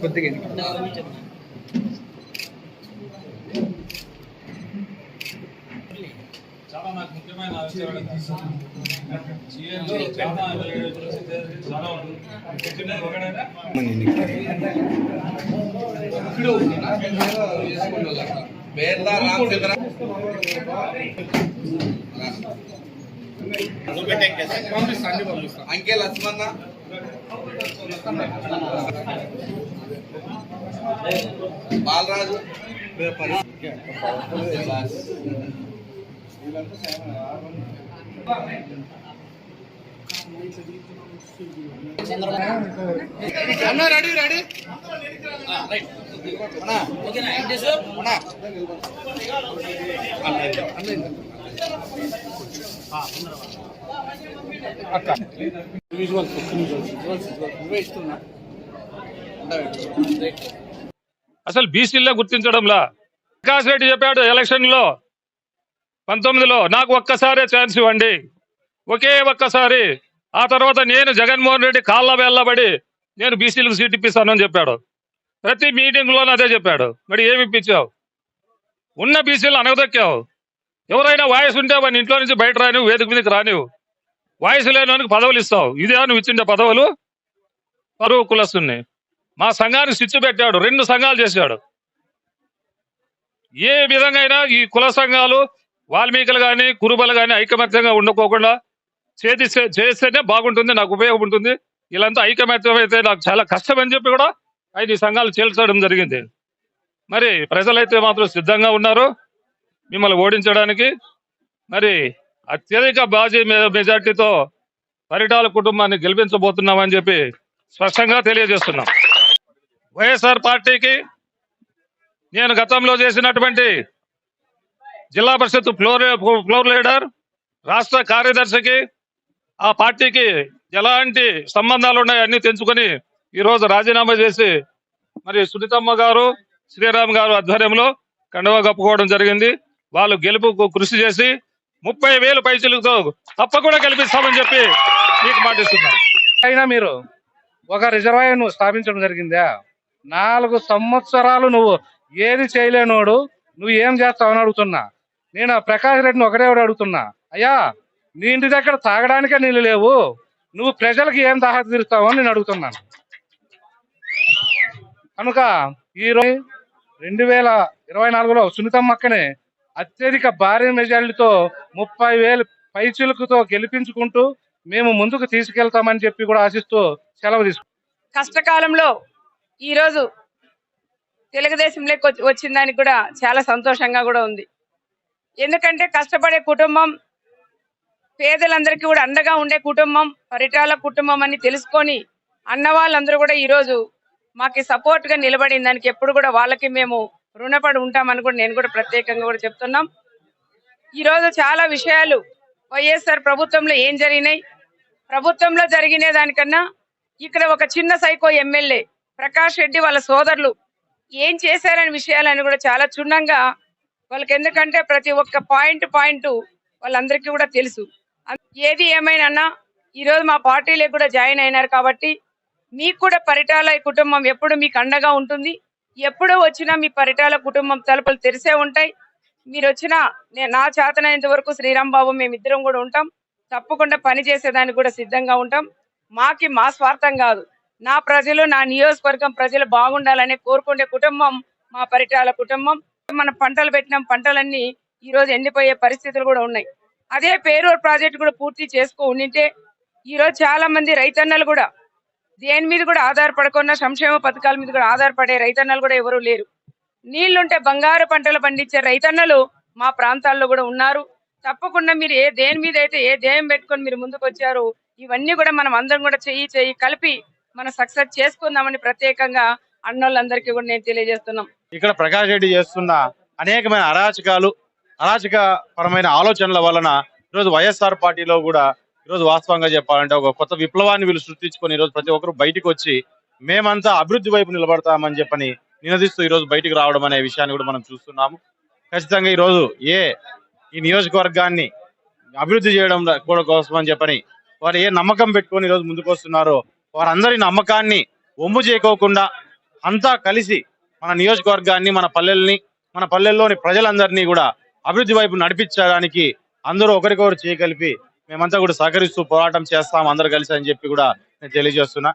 కొద్దిగా చాలా నాకు ముఖ్యమైన అంకే లక్ష్మణ బాలరాజు రెడీ రెడీ అసలు బీసీల్లో గుర్తించడంలా ప్రకాష్ రెడ్డి చెప్పాడు ఎలక్షన్ లో 19లో నాకు ఒక్కసారే ఛాన్స్ ఇవ్వండి, ఒకే ఒక్కసారి. ఆ తర్వాత నేను జగన్మోహన్ రెడ్డి కాళ్ళ వెళ్ళబడి నేను బీసీలకు సీట్ ఇప్పిస్తానని చెప్పాడు. ప్రతి మీటింగ్ లోనూ అదే చెప్పాడు. మరి ఏమి ఇప్పించావు? ఉన్న బీసీలు అనగదొక్కావు. ఎవరైనా వాయిస్ ఉంటే వాడిని ఇంట్లో నుంచి బయట రానివు, వేదిక మీదకి రానివు. వాయిస్ లేని పదవులు ఇస్తావు. ఇదే నువ్వు ఇచ్చిండే పదవులు? పరువు కులస్తుని మా సంఘానికి స్విచ్ పెట్టాడు. 2 సంఘాలు చేశాడు. ఏ విధంగా అయినా ఈ కుల సంఘాలు వాల్మీకులు కానీ కురుబలు కానీ ఐకమత్యంగా ఉండకోకుండా చేస్తేనే బాగుంటుంది, నాకు ఉపయోగం ఉంటుంది. వీళ్ళంతా ఐకమత్యం అయితే నాకు చాలా కష్టం అని చెప్పి కూడా ఆయన ఈ సంఘాలు చేల్చడం జరిగింది. మరి ప్రజలైతే మాత్రం సిద్ధంగా ఉన్నారు మిమ్మల్ని ఓడించడానికి. మరి అత్యధిక బాజీ మెజార్టీతో పరిటాల కుటుంబాన్ని గెలిపించబోతున్నామని చెప్పి స్పష్టంగా తెలియజేస్తున్నాం. వైఎస్ఆర్ పార్టీకి నేను గతంలో చేసినటువంటి జిల్లా పరిషత్ ఫ్లోర్ లీడర్, రాష్ట్ర కార్యదర్శికి ఆ పార్టీకి ఎలాంటి సంబంధాలు ఉన్నాయో అన్ని తెంచుకొని ఈరోజు రాజీనామా చేసి మరి సునీతమ్మ గారు, శ్రీరామ్ గారు ఆధ్వర్యంలో కండువా కప్పుకోవడం జరిగింది. వాళ్ళు గెలుపుకు కృషి చేసి 30,000 పైసలతో తప్పకుండా గెలిపిస్తామని చెప్పి మీకు మాటిస్తున్నారు. అయినా మీరు ఒక రిజర్వాయర్ స్థాపించడం జరిగిందా? 4 సంవత్సరాలు నువ్వు ఏది చేయలేనోడు నువ్వు ఏం చేస్తావని అడుగుతున్నా. నేను ప్రకాష్ రెడ్డిని ఒకటే అడుగుతున్నా, అయ్యా నీ ఇంటి దగ్గర తాగడానికే నీళ్ళు లేవు, నువ్వు ప్రజలకు ఏం దాహ తీరుస్తావు అని నేను అడుగుతున్నాను. కనుక ఈరోజు 2024లో సునీతమ్మక్కనే అత్యధిక భారీ మెజారిటీతో 30,000 పైచిలుకుతో గెలిపించుకుంటూ మేము ముందుకు తీసుకెళ్తామని చెప్పి కూడా ఆశిస్తూ సెలవు తీసుకుంటాం. కష్టకాలంలో ఈరోజు తెలుగుదేశంలోకి వచ్చిన దానికి కూడా చాలా సంతోషంగా కూడా ఉంది. ఎందుకంటే కష్టపడే కుటుంబం, పేదలందరికీ కూడా అండగా ఉండే కుటుంబం, పరిటాల కుటుంబం అని తెలుసుకొని అన్న వాళ్ళందరూ కూడా ఈరోజు మాకు సపోర్ట్ గా నిలబడిన దానికి ఎప్పుడు కూడా వాళ్ళకి మేము రుణపడి ఉంటామని కూడా నేను కూడా ప్రత్యేకంగా కూడా చెప్తున్నాం. ఈరోజు చాలా విషయాలు వైఎస్ఆర్ ప్రభుత్వంలో ఏం జరిగినాయి, ప్రభుత్వంలో జరిగిన దానికన్నా ఇక్కడ ఒక చిన్న సైకో ఎమ్మెల్యే ప్రకాష్ రెడ్డి వాళ్ళ సోదరులు ఏం చేశారనే విషయాలని కూడా చాలా క్షుణ్ణంగా వాళ్ళకి, ఎందుకంటే ప్రతి ఒక్క పాయింట్ వాళ్ళందరికీ కూడా తెలుసు. ఏది ఏమైనా ఈరోజు మా పార్టీలో కూడా జాయిన్ అయినారు కాబట్టి మీకు కూడా పరిటాల కుటుంబం ఎప్పుడు మీకు అండగా ఉంటుంది. ఎప్పుడు వచ్చినా మీ పరిటాల కుటుంబం తలుపులు తెరిసే ఉంటాయి. మీరు వచ్చినా నా చేతనైనంత వరకు శ్రీరామ్ బాబు మేమిద్దరం కూడా ఉంటాం. తప్పకుండా పని చేసేదానికి కూడా సిద్ధంగా ఉంటాం. మా స్వార్థం కాదు, నా ప్రజలు, నా నియోజకవర్గం ప్రజలు బాగుండాలని కోరుకునే కుటుంబం మా పరిటాల కుటుంబం. మన పంటలు పెట్టినాం, పంటలన్నీ ఈ రోజు ఎండిపోయే పరిస్థితులు కూడా ఉన్నాయి. అదే పేరూరు ప్రాజెక్టు కూడా పూర్తి చేసుకో ఉండింటే ఈ రోజు చాలా మంది రైతన్నలు కూడా దేని మీద కూడా ఆధారపడకుండా సంక్షేమ పథకాల మీద కూడా ఆధారపడే రైతన్నలు కూడా ఎవరు లేరు. నీళ్లుంటే బంగారు పంటలు పండించే రైతన్నలు మా ప్రాంతాల్లో కూడా ఉన్నారు. తప్పకుండా మీరు దేని మీద అయితే ఏ ధ్యేయం పెట్టుకొని మీరు ముందుకు వచ్చారు, ఇవన్నీ కూడా మనం అందరం కూడా చెయ్యి కలిపి మనం సక్సెస్ చేసుకుందామని ప్రత్యేకంగా అన్నోళ్ళందరికీ కూడా నేను తెలియజేస్తున్నాం. ఇక్కడ ప్రకాష్ రెడ్డి చేస్తున్న అనేకమైన అరాచక పరమైన ఆలోచనల వలన ఈరోజు వైఎస్ఆర్ పార్టీలో కూడా ఈరోజు వాస్తవంగా చెప్పాలంటే ఒక కొత్త విప్లవాన్ని వీళ్ళు సృష్టించుకొని ఈరోజు ప్రతి ఒక్కరు బయటకు వచ్చి మేమంతా అభివృద్ధి వైపు నిలబడతామని చెప్పని నినదిస్తూ ఈ రోజు బయటికి రావడం అనే విషయాన్ని కూడా మనం చూస్తున్నాము. ఖచ్చితంగా ఈ రోజు ఈ నియోజకవర్గాన్ని అభివృద్ధి చేయడం కోసం అని చెప్పని వారు ఏ నమ్మకం పెట్టుకొని ఈ రోజు ముందుకు వస్తున్నారో వారందరి నమ్మకాన్ని ఒమ్ము చేయకోకుండా అంతా కలిసి మన నియోజకవర్గాన్ని మన పల్లెల్లోని ప్రజలందరినీ కూడా అభివృద్ధి వైపు నడిపించడానికి అందరూ ఒకరికొకరు చేయగలిపి మేమంతా కూడా సహకరిస్తూ పోరాటం చేస్తాం అందరు కలిసి అని చెప్పి కూడా నేను తెలియజేస్తున్నా.